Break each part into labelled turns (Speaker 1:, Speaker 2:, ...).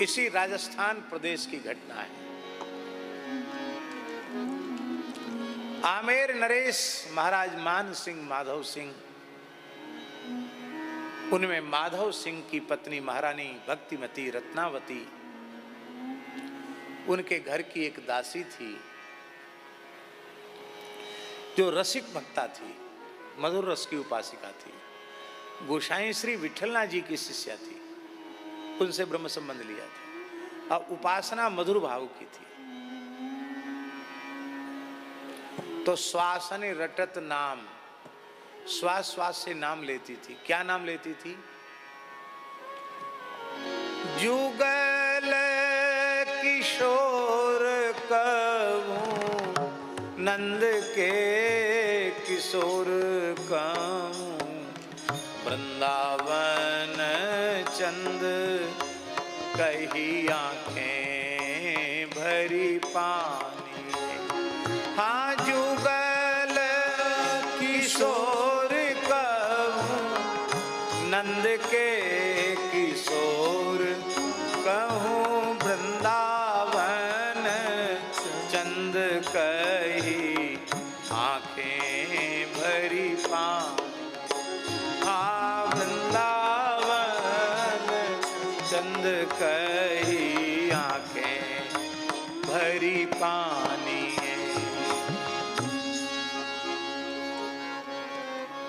Speaker 1: इसी राजस्थान प्रदेश की घटना है। आमेर नरेश महाराज मान सिंह माधव सिंह, उनमें माधव सिंह की पत्नी महारानी भक्तिमती रत्नावती, उनके घर की एक दासी थी जो रसिक भक्ता थी, मधुर रस की उपासिका थी, गोसाई श्री विठलनाथ जी की शिष्या थी, उनसे ब्रह्म संबंध लिया था और उपासना मधुर भाव की थी। तो श्वासन रटत नाम, श्वास श्वास से नाम लेती थी। क्या नाम लेती थी? जुगल किशोर कहूं, नंद के किशोर कहूं, वृंदावन चंद कही आंखें भरी पानी। हाँ जुगल किशोर कहूं, नंद के किशोर कहूं, वृंदावन चंद कही आंखें भरी पानी। हाँ वृंदावन चंद कही आंखें भरी पानी।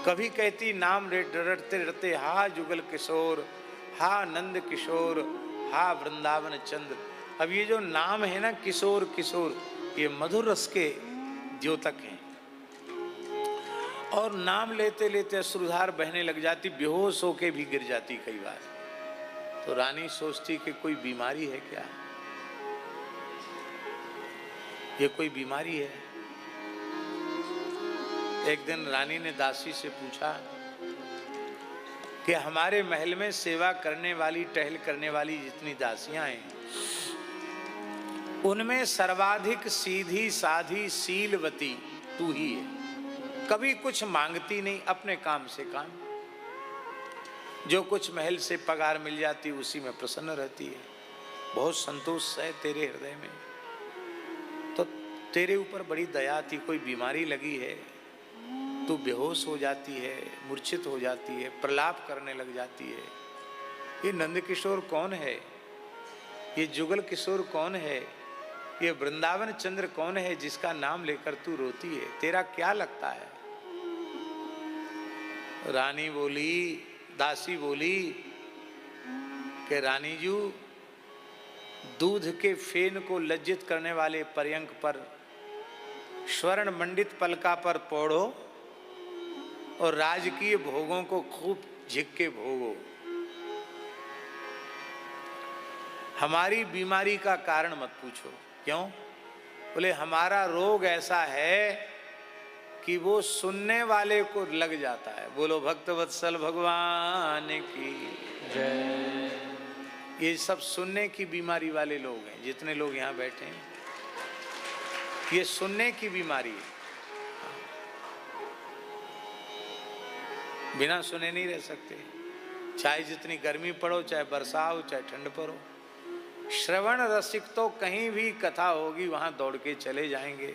Speaker 1: कभी कहती नाम रटते रटते हा जुगल किशोर, हा नंद किशोर, हा वृंदावन चंद्र। अब ये जो नाम है ना किशोर किशोर, ये मधुर रस के द्योतक हैं। और नाम लेते लेते अश्रुधार बहने लग जाती, बेहोश होके भी गिर जाती कई बार। तो रानी सोचती कि कोई बीमारी है क्या, ये कोई बीमारी है। एक दिन रानी ने दासी से पूछा कि हमारे महल में सेवा करने वाली, टहल करने वाली जितनी दासियां हैं, उनमें सर्वाधिक सीधी साधी शीलवती तू ही है। कभी कुछ मांगती नहीं, अपने काम से काम, जो कुछ महल से पगार मिल जाती उसी में प्रसन्न रहती है। बहुत संतोष है तेरे हृदय में, तो तेरे ऊपर बड़ी दया थी। कोई बीमारी लगी है, तू बेहोश हो जाती है, मूर्छित हो जाती है, प्रलाप करने लग जाती है। ये नंद किशोर कौन है, ये जुगल किशोर कौन है, ये वृंदावन चंद्र कौन है जिसका नाम लेकर तू रोती है, तेरा क्या लगता है? रानी बोली, दासी बोली कि रानी जी, दूध के फेन को लज्जित करने वाले पर्यंक पर स्वर्ण मंडित पलका पर पोड़ो और राजकीय भोगों को खूब झिक के भोगो। हमारी बीमारी का कारण मत पूछो। क्यों? बोले हमारा रोग ऐसा है कि वो सुनने वाले को लग जाता है। बोलो भक्तवत्सल भगवान की जय। ये सब सुनने की बीमारी वाले लोग हैं, जितने लोग यहाँ बैठे हैं, ये सुनने की बीमारी है। बिना सुने नहीं रह सकते, चाहे जितनी गर्मी पड़ो, चाहे बरसा हो, चाहे ठंड पड़ो। श्रवण रसिक तो कहीं भी कथा होगी वहां दौड़ के चले जाएंगे।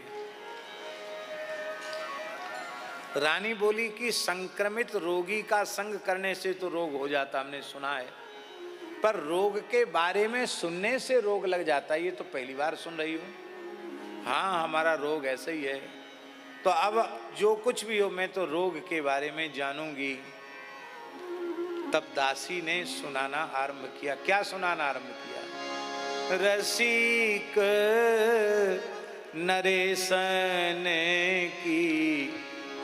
Speaker 1: रानी बोली कि संक्रमित रोगी का संग करने से तो रोग हो जाता, हमने सुना है, पर रोग के बारे में सुनने से रोग लग जाता है, ये तो पहली बार सुन रही हूं। हाँ हमारा रोग ऐसा ही है, तो अब जो कुछ भी हो मैं तो रोग के बारे में जानूंगी। तब दासी ने सुनाना आरंभ किया। क्या सुनाना आरंभ किया? रसिक नरेशन की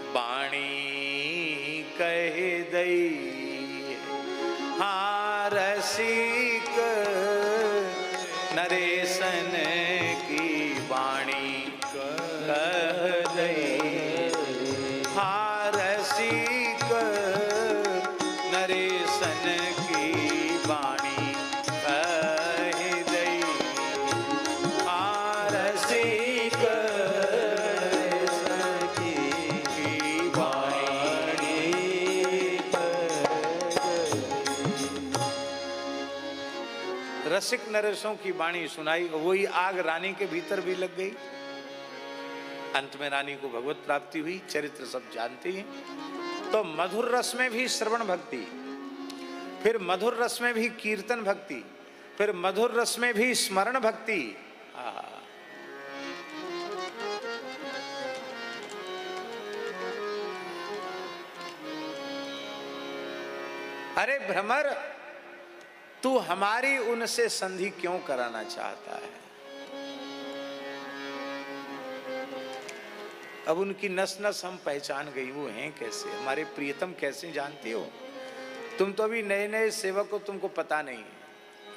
Speaker 1: वाणी कह दई। हाँ रसिक नरेशन की वाणी कह दई। हाँ रसिक नरेशन की वाणी कह दई। हाँ रसिक नरेशन की वाणी कह दई। रसिक नरेशों की वाणी सुनाई, वही आग रानी के भीतर भी लग गई। अंत में रानी को भगवत प्राप्ति हुई, चरित्र सब जानते हैं। तो मधुर रस में भी श्रवण भक्ति, फिर मधुर रस में भी कीर्तन भक्ति, फिर मधुर रस में भी स्मरण भक्ति। अरे भ्रमर, तू हमारी उनसे संधि क्यों कराना चाहता है? अब उनकी नस नस हम पहचान गई, वो हैं कैसे, हमारे प्रियतम कैसे जानती हो? तुम तो अभी नए नए सेवक हो, तुमको पता नहीं है,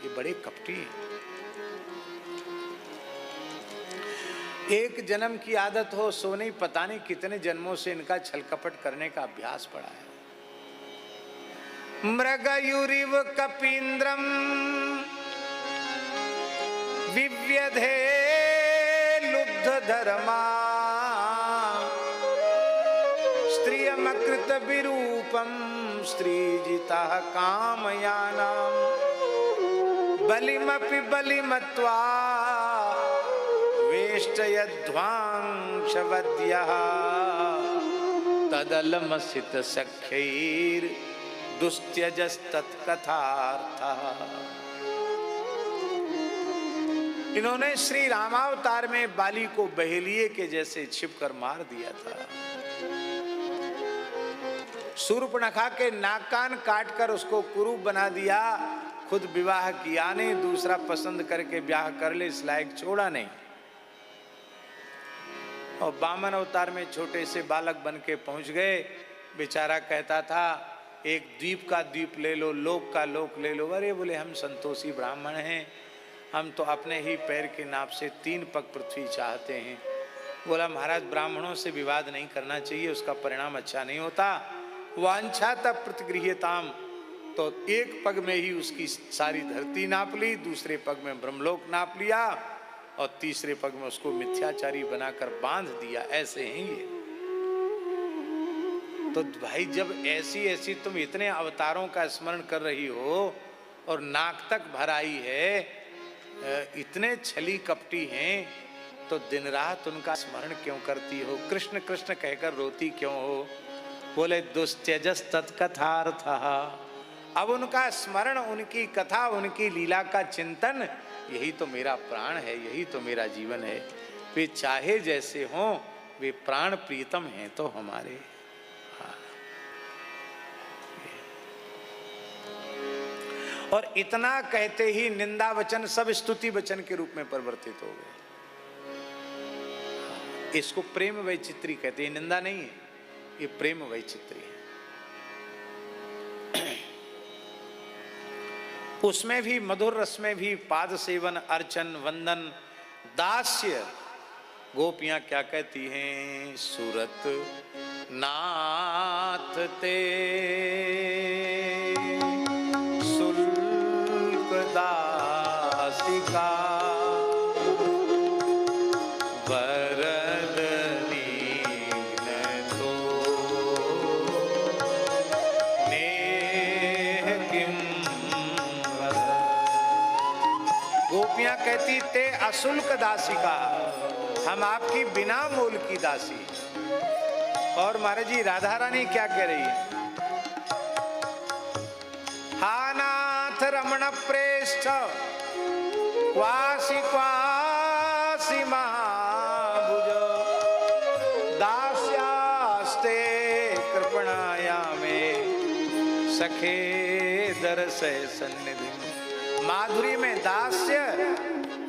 Speaker 1: ये बड़े कपटी हैं। एक जन्म की आदत हो सो नहीं, पता नहीं कितने जन्मों से इनका छल कपट करने का अभ्यास पड़ा है। मृगयुरिव कपीन्द्रम विव्यधे लुब्ध धर्मा स्त्रियमकृत विरूपम स्त्रीजिता कामयानाम बलिमपि बलिमत्वा वेष्टयध्वांशवद्यः तदलमसित सख्यैर् दुस्त्यजस्तत्कथार्थः। इन्होंने श्री रामावतार में बाली को बहेलिए के जैसे छिपकर मार दिया था। शूर्पणखा के नाक कान काटकर उसको कुरूप बना दिया, खुद विवाह किया नहीं, दूसरा पसंद करके ब्याह कर ले, इस लायक छोड़ा नहीं। और वामन अवतार में छोटे से बालक बन के पहुंच गए। बेचारा कहता था एक द्वीप का द्वीप ले लो, लोक का लोक ले लो। अरे बोले हम संतोषी ब्राह्मण हैं, हम तो अपने ही पैर के नाप से 3 पग पृथ्वी चाहते हैं। बोला महाराज ब्राह्मणों से विवाद नहीं करना चाहिए, उसका परिणाम अच्छा नहीं होता। वांछा तब प्रतिगृह्यताम, तो 1 पग में ही उसकी सारी धरती नाप ली, दूसरे पग में ब्रह्मलोक नाप लिया और तीसरे पग में उसको मिथ्याचारी बनाकर बांध दिया। ऐसे हैं ये। तो भाई जब ऐसी ऐसी तुम इतने अवतारों का स्मरण कर रही हो और नाक तक भर आई है, इतने छली कपटी हैं, तो दिन रात उनका स्मरण क्यों करती हो? कृष्ण कृष्ण कहकर रोती क्यों हो? बोले दुस्त्यजस तत्कथार्थः। अब उनका स्मरण, उनकी कथा, उनकी लीला का चिंतन, यही तो मेरा प्राण है, यही तो मेरा जीवन है। वे चाहे जैसे हों, वे प्राण प्रीतम हैं तो हमारे। और इतना कहते ही निंदा वचन सब स्तुति वचन के रूप में परिवर्तित हो गए। इसको प्रेम वैचित्री कहते हैं, निंदा नहीं है, ये प्रेम वैचित्री है। उसमें भी मधुर रस में भी पाद सेवन, अर्चन, वंदन, दास्य। गोपियां क्या कहती हैं? सूरत नाथ ते सुल्क दासिका कहती ते अशुल्क दासिका, हम आपकी बिना मोल की दासी। और महाराज जी राधा रानी क्या कह रही है? हा नाथ रमण प्रेष्ठ क्वासी क्वासी महाभुज दास्यास्ते कृपणाया में सखे दरसे सन्निधि। माधुरी में दास्य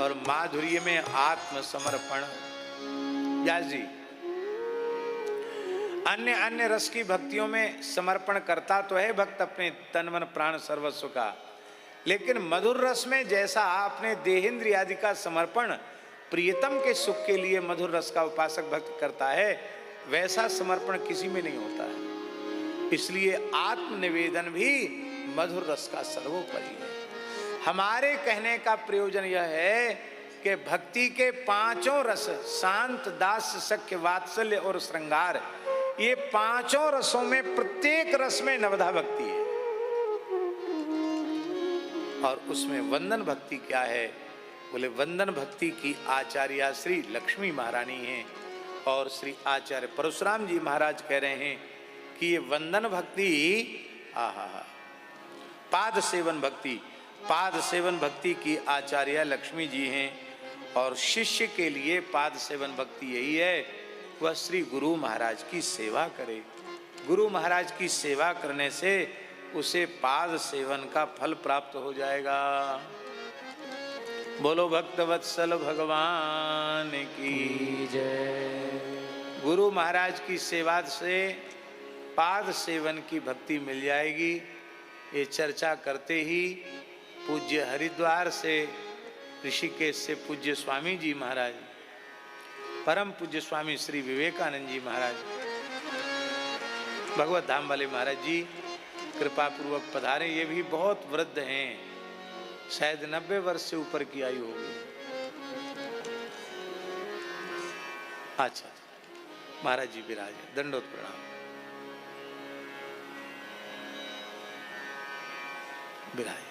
Speaker 1: और माधुर्य में आत्मसमर्पण। व्यास जी अन्य अन्य रस की भक्तियों में समर्पण करता तो है भक्त अपने तन मन प्राण सर्वस्व का, लेकिन मधुर रस में जैसा आपने देहेंद्रिय आदि का समर्पण प्रियतम के सुख के लिए मधुर रस का उपासक भक्त करता है, वैसा समर्पण किसी में नहीं होता है। इसलिए आत्मनिवेदन भी मधुर रस का सर्वोपरि है। हमारे कहने का प्रयोजन यह है कि भक्ति के 5 रस, शांत, दास्य, सख्य, वात्सल्य और श्रृंगार, ये 5 रसों में प्रत्येक रस में नवधा भक्ति है। और उसमें वंदन भक्ति क्या है? बोले वंदन भक्ति की आचार्य श्री लक्ष्मी महारानी हैं और श्री आचार्य परशुराम जी महाराज कह रहे हैं कि ये वंदन भक्ति पाद सेवन भक्ति, पाद सेवन भक्ति की आचार्य लक्ष्मी जी हैं और शिष्य के लिए पाद सेवन भक्ति यही है वह श्री गुरु महाराज की सेवा करे। गुरु महाराज की सेवा करने से उसे पाद सेवन का फल प्राप्त हो जाएगा। बोलो भक्तवत्सल भगवान की जय। गुरु महाराज की सेवा से पाद सेवन की भक्ति मिल जाएगी। ये चर्चा करते ही पूज्य हरिद्वार से ऋषिकेश से पूज्य स्वामी जी महाराज, परम पूज्य स्वामी श्री विवेकानंद जी महाराज, भगवत धाम वाले महाराज जी कृपा पूर्वक पधारे। ये भी बहुत वृद्ध हैं, शायद 90 वर्ष से ऊपर की आयु होगी। अच्छा महाराज जी विराजे, दंडोत प्रणाम। विराजे।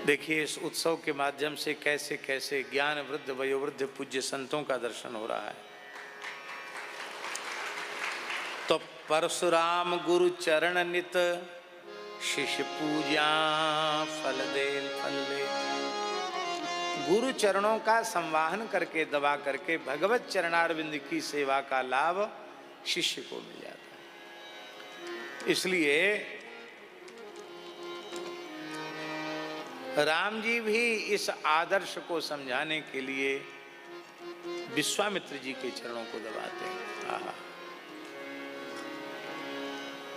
Speaker 1: देखिए इस उत्सव के माध्यम से कैसे कैसे ज्ञान वृद्ध वयोवृद्ध पूज्य संतों का दर्शन हो रहा है। तो परशुराम गुरु चरण नित शिष्य पूजा फल दे फल दे। गुरु चरणों का संवाहन करके दबा करके भगवत चरणारविंद की सेवा का लाभ शिष्य को मिल जाता है। इसलिए राम जी भी इस आदर्श को समझाने के लिए विश्वामित्र जी के चरणों को दबाते हैं।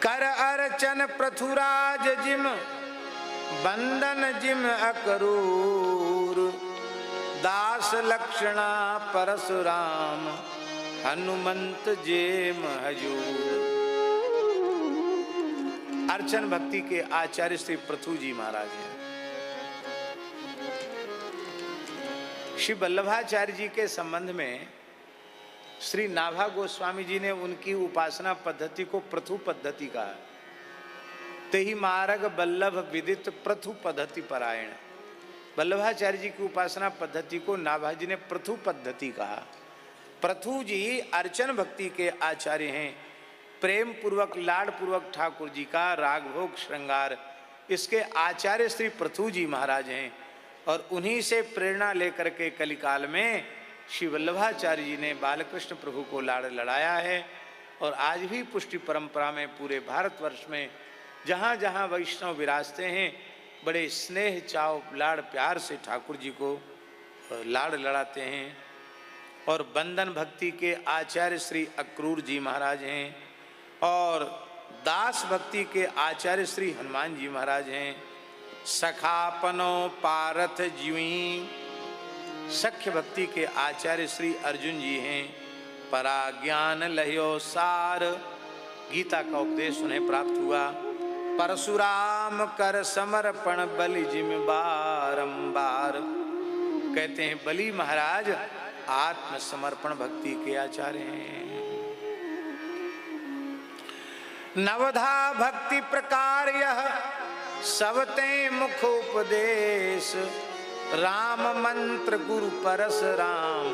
Speaker 1: कर अर्चन पृथुराज जिम बंदन जिम अकरूर दास लक्षणा परशुराम हनुमंत जेम हजूर। अर्चन भक्ति के आचार्य श्री पृथु जी महाराज हैं। श्री वल्लभाचार्य जी के संबंध में श्री नाभा गोस्वामी जी ने उनकी उपासना पद्धति को पृथु पद्धति कहा। तेहि मार्ग वल्लभ विदित पृथु पद्धति परायण। वल्लभाचार्य जी की उपासना पद्धति को नाभा जी ने पृथु पद्धति कहा। पृथु जी अर्चन भक्ति के आचार्य हैं। प्रेम पूर्वक लाड पूर्वक ठाकुर जी का राग भोग श्रृंगार इसके आचार्य श्री पृथु जी महाराज हैं और उन्हीं से प्रेरणा लेकर के कलिकाल में श्री वल्लभाचार्य जी ने बालकृष्ण प्रभु को लाड़ लड़ाया है। और आज भी पुष्टि परंपरा में पूरे भारतवर्ष में जहाँ जहाँ वैष्णव विराजते हैं बड़े स्नेह चाव लाड़ प्यार से ठाकुर जी को लाड़ लड़ाते हैं। और बंदन भक्ति के आचार्य श्री अक्रूर जी महाराज हैं और दास भक्ति के आचार्य श्री हनुमान जी महाराज हैं। सखापनो पारथ जीवी सख्य भक्ति के आचार्य श्री अर्जुन जी हैं। पराज्ञान लह्यो सार गीता का उपदेश उन्हें प्राप्त हुआ। परशुराम कर समर्पण बलि जिम बारंबार। कहते हैं बलि महाराज आत्मसमर्पण भक्ति के आचार्य हैं। नवधा भक्ति प्रकार यह सबते मुख उपदेश राम मंत्र गुरु परशुराम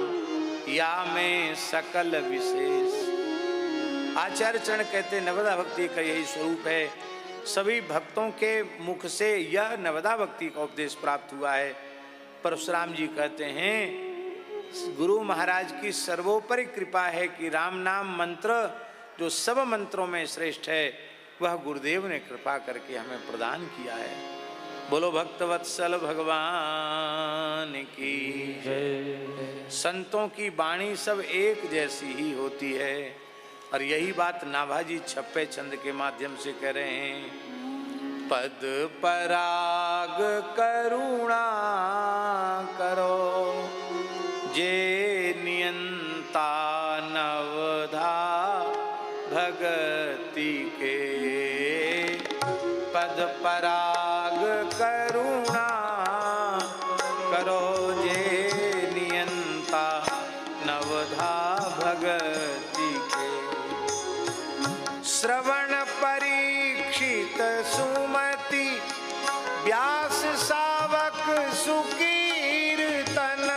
Speaker 1: या में सकल विशेष। आचार्य चरण कहते नवदा भक्ति का यही स्वरूप है। सभी भक्तों के मुख से यह नवदा भक्ति का उपदेश प्राप्त हुआ है। परशुराम जी कहते हैं गुरु महाराज की सर्वोपरि कृपा है कि राम नाम मंत्र जो सब मंत्रों में श्रेष्ठ है वह गुरुदेव ने कृपा करके हमें प्रदान किया है। बोलो भक्तवत्सल भगवान की जय। संतों की वाणी सब एक जैसी ही होती है और यही बात नाभाजी छप्पे छंद के माध्यम से कह रहे हैं। पद पराग करुणा करो जे नियंता नवधा भगति के। पद पराग करुणा करो जे नियंता नवधा भगति के। श्रवण परीक्षित सुमति व्यास सावक सुकीर्तन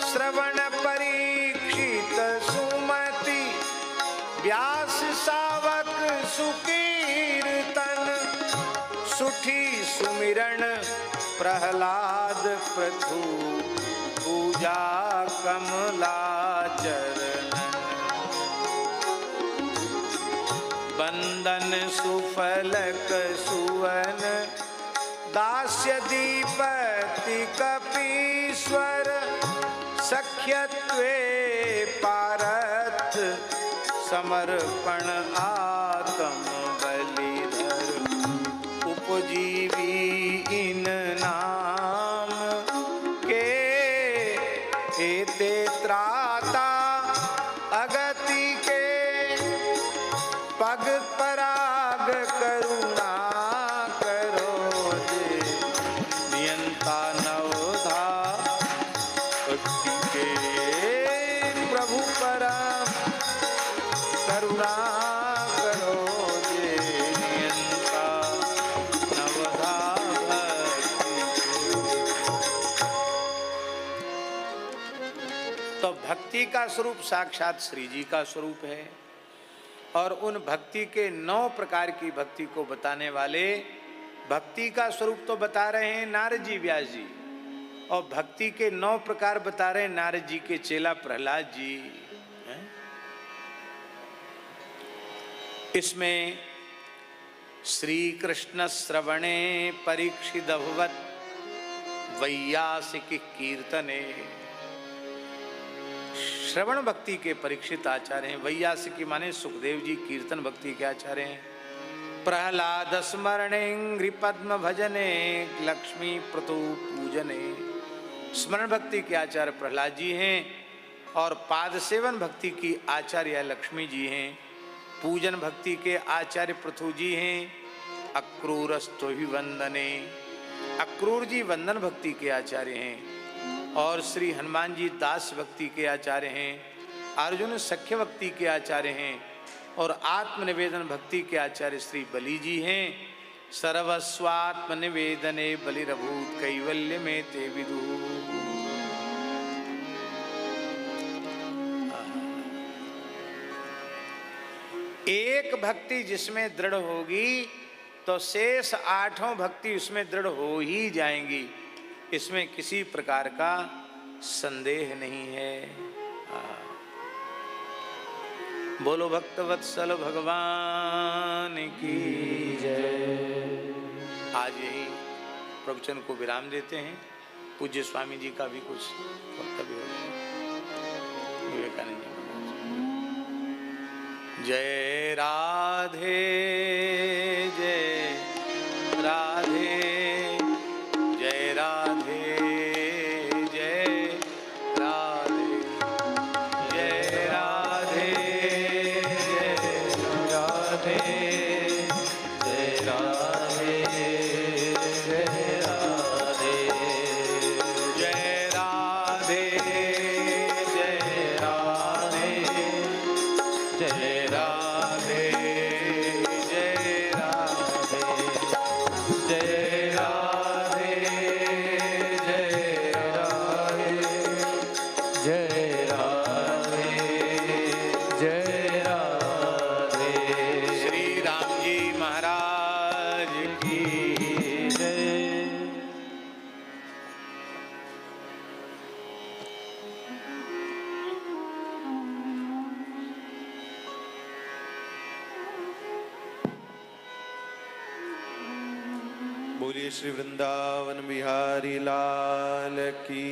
Speaker 1: श्रवण परीक्षित सुमति। व्यास सावक सुकीर्तन सुठी सुमिरन प्रहलाद प्रथु पूजा कमला चरण। बंदन सुफलक सुवन दास्य दीपति कपीश्वर। सख्यत्वे पारथ समर्पण आत्म बलिधर। उपजीवी इन नाम के एते त्राता अगति के। पग पराग करुणा करो जे नियंता नवधा भक्ति के। प्रभु परम करुणा करो जे नियंता नवधा भक्ति के। तो भक्ति का स्वरूप साक्षात श्री जी का स्वरूप है। और उन भक्ति के 9 प्रकार की भक्ति को बताने वाले भक्ति का स्वरूप तो बता रहे हैं नारद जी व्यास जी, और भक्ति के 9 प्रकार बता रहे हैं नारद जी के चेला प्रहलाद जी। इसमें श्री कृष्ण श्रवणे परीक्षित अभवत वैयासिक कीर्तने। श्रवण भक्ति के परीक्षित आचार्य हैं। वैयासिकी माने सुखदेव जी कीर्तन भक्ति के आचार्य हैं। प्रहलाद स्मरणे पद्म भजने लक्ष्मी प्रतु पूजने। स्मरण भक्ति के आचार्य प्रहलाद जी हैं और पाद सेवन भक्ति की आचार्य लक्ष्मी जी हैं। पूजन भक्ति के आचार्य पृथु जी हैं। अक्रूरस्तु वंदने। अक्रूर जी वंदन भक्ति के आचार्य हैं। और श्री हनुमान जी दास भक्ति के आचार्य हैं। अर्जुन सख्य भक्ति के आचार्य हैं। और आत्मनिवेदन भक्ति के आचार्य श्री बलि जी हैं। सर्वस्वात्मनिवेदने बलिरभूत कैवल्य में ते विदु। एक भक्ति जिसमें दृढ़ होगी तो शेष 8 भक्ति उसमें दृढ़ हो ही जाएंगी, इसमें किसी प्रकार का संदेह नहीं है। बोलो भक्तवत्सल भगवान की जय। आज यही प्रवचन को विराम देते हैं। पूज्य स्वामी जी का भी कुछ वक्तव्य हो। विवेकानंद जी। जय राधे जय राधे जय राधे जय राधे जय राधे जय राधे जय राधे जय राधे जय राधे जय राधे जय राधे जय राधे जय राधे जय राधे जय राधे। श्री राम जी महाराज की जय।
Speaker 2: बोलिए श्री वृंदावन बिहारी लाल की।